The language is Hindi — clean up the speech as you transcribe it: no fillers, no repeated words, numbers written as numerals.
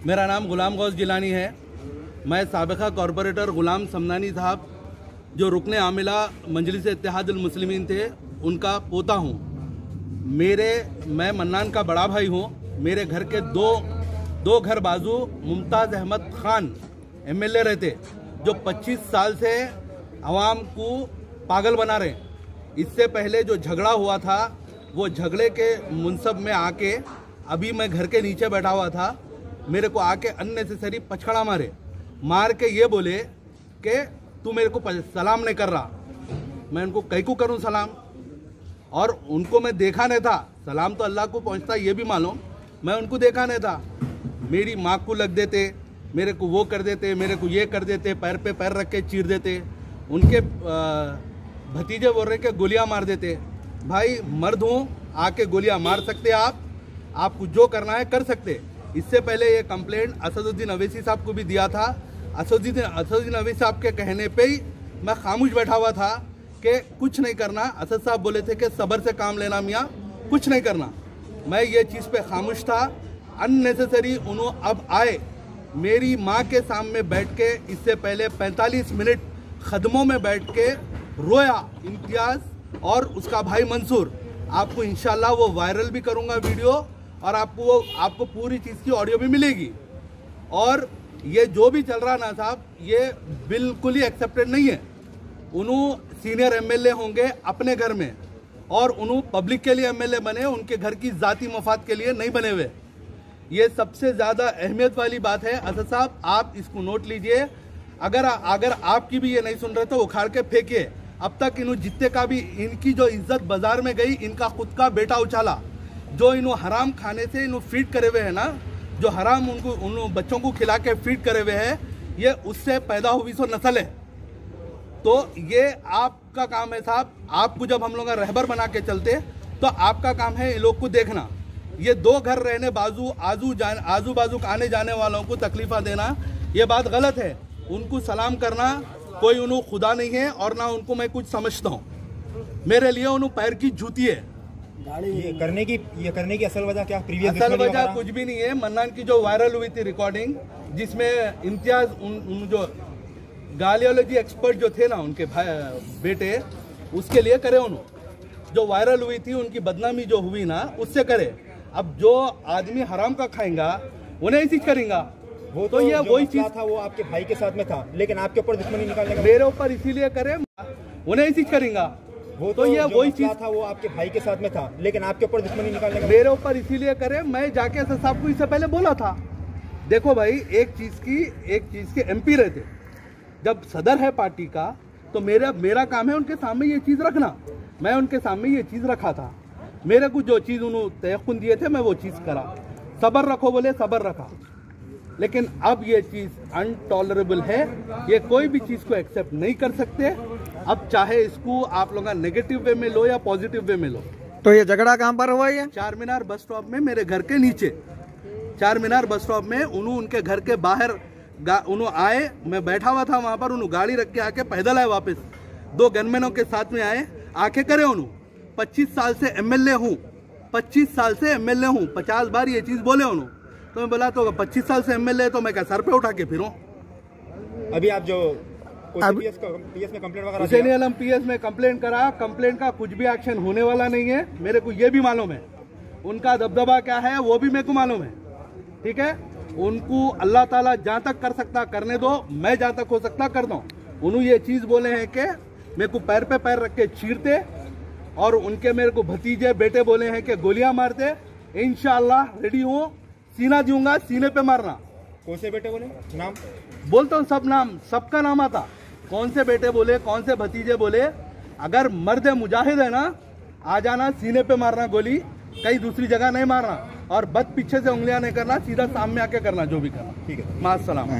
मेरा नाम गुलाम गौस जिलानी है। मैं साबिका कॉरपोरेटर गुलाम समदानी साहब जो रुकने आमिला मजलिस इत्तेहादुल मुस्लिमीन थे उनका पोता हूँ। मैं मन्नान का बड़ा भाई हूँ। मेरे घर के दो घर बाजू मुमताज़ अहमद खान MLA रहते जो 25 साल से आवाम को पागल बना रहे। इससे पहले जो झगड़ा हुआ था वो झगड़े के मुनसब में आके अभी मैं घर के नीचे बैठा हुआ था, मेरे को आके अननेसेसरी पछड़ा मार के ये बोले कि तू मेरे को सलाम नहीं कर रहा। मैं उनको कहीं को करूं सलाम, और उनको मैं देखा नहीं था। सलाम तो अल्लाह को पहुंचता ये भी मालूम, मैं उनको देखा नहीं था। मेरी माँ को लग देते, मेरे को वो कर देते, मेरे को ये कर देते, पैर पे पैर रख के चीर देते। उनके भतीजे बोल रहे कि गोलियां मार देते। भाई मर्द हूँ, आके गोलियां मार सकते आपको जो करना है कर सकते। इससे पहले ये कंप्लेंट असदुद्दीन अवैसी साहब को भी दिया था। असदुद्दीन अवैसी साहब के कहने पे ही मैं खामोश बैठा हुआ था कि कुछ नहीं करना। असद साहब बोले थे कि सब्र से काम लेना मियाँ, कुछ नहीं करना। मैं ये चीज़ पे खामोश था। अननेसेसरी उन्होंने अब आए मेरी माँ के सामने बैठ के, इससे पहले 45 मिनट खदमों में बैठ के रोया इम्तियाज़ और उसका भाई मंसूर। आपको इंशाल्लाह वो वायरल भी करूँगा वीडियो, और आपको पूरी चीज़ की ऑडियो भी मिलेगी। और ये जो भी चल रहा ना साहब, ये बिल्कुल ही एक्सेप्टेड नहीं है। उन्होंने सीनियर MLA होंगे अपने घर में, और उन्होंने पब्लिक के लिए MLA बने, उनके घर की ज़ाती मफाद के लिए नहीं बने हुए। ये सबसे ज़्यादा अहमियत वाली बात है। असद साहब आप इसको नोट लीजिए। अगर आपकी भी ये नहीं सुन रहे तो उखाड़ के फेंकिए। अब तक इन्होंने जितने का भी इनकी जो इज्जत बाजार में गई, इनका खुद का बेटा उछाला, जो इन्होंने हराम खाने से इन्होंने फीड करे हुए है ना, जो हराम उन बच्चों को खिला के फीड करे हुए है, ये उससे पैदा हुई सो नस्ल है। तो ये आपका काम है साहब। आपको जब हम लोग रहबर बना के चलते तो आपका काम है इन लोग को देखना। ये दो घर रहने आजू बाजू आने जाने वालों को तकलीफा देना, ये बात गलत है। उनको सलाम करना, कोई उन्होंने खुदा नहीं है और ना उनको मैं कुछ समझता हूँ। मेरे लिए उन्होंने पैर की जूती है। ये करने की असल वजह क्या? असल वजह कुछ भी नहीं है। मन्नान की जो वायरल हुई थी रिकॉर्डिंग, जिसमें इम्तियाज उन जो गालियोलॉजी एक्सपर्ट जो थे ना, उनके बेटे, उसके लिए करे। उन्होंने जो वायरल हुई थी, उनकी बदनामी जो हुई ना, उससे करे। अब जो आदमी हराम का खाएगा उन्हें ऐसी करेंगा। वो तो ये वही चीज था, वो आपके भाई के साथ में था, लेकिन आपके ऊपर दुश्मनी निकालने का मेरे ऊपर इसीलिए करे, उन्हें ऐसी करेंगा। वो तो ये वही चीज था, वो आपके भाई के साथ में था, लेकिन आपके ऊपर दुश्मनी निकालने का मेरे ऊपर इसीलिए करे। मैं जाके असद साहब को इससे पहले बोला था, देखो भाई एक चीज के MP रहते, जब सदर है पार्टी का, तो मेरा काम है उनके सामने ये चीज रखना। मैं उनके सामने ये चीज रखा था। मेरे को जो चीज उन्होंने तयक़ुन दिए थे मैं वो चीज करा। सब्र रखो बोले सब्र रखा, लेकिन अब ये चीज अनटॉलरेबल है। ये कोई भी चीज को एक्सेप्ट नहीं कर सकते। अब चाहे इसको आप लोग नेगेटिव वे में लो या पॉजिटिव वे में लो। तो ये झगड़ा कहाँ पर हुआ? ये चार मीनार बस स्टॉप में, मेरे घर के नीचे। चार मीनार बस स्टॉप में उनके घर के बाहर उन्होंने आए, मैं बैठा हुआ था वहां पर। उन्होंने गाड़ी रख के आके पैदल आए वापस, 2 गनमैनों के साथ में आए, आके करे। उन्होंने 25 साल से MLA हूँ, 25 साल से MLA हूँ, 50 बार ये चीज बोले उन्होंने। तो मैं बोला तो 25 साल से MLA तो मैं क्या सर पे उठा के फिरूं? अभी आप जो PS में कंप्लेंट वगैरह हुसैनी आलम PS में कंप्लेंट करा, कंप्लेंट का कुछ भी एक्शन होने वाला नहीं है। मेरे को ये भी मालूम है उनका दबदबा क्या है, वो भी मेरे को मालूम है। ठीक है, उनको अल्लाह ताला जहाँ तक कर सकता करने दो, मैं जहाँ तक हो सकता कर दूँ। उन्होंने ये चीज़ बोले हैं कि मेरे को पैर पे पैर रख के चीरते, और उनके मेरे को भतीजे बेटे बोले हैं कि गोलियां मारते। इंशाअल्लाह रेडी हूँ, सीना दूंगा, सीने पे मारना। कौन से बेटे बोले? नाम बोलता हूँ, सब नाम, सबका नाम आता। कौन से बेटे बोले, कौन से भतीजे बोले। अगर मर्द मुजाहिद है ना, आ जाना, सीने पे मारना गोली, कहीं दूसरी जगह नहीं मारना। और बद पीछे से उंगलियां नहीं करना, सीधा सामने आके करना जो भी करना। ठीक है, मास्सलाम।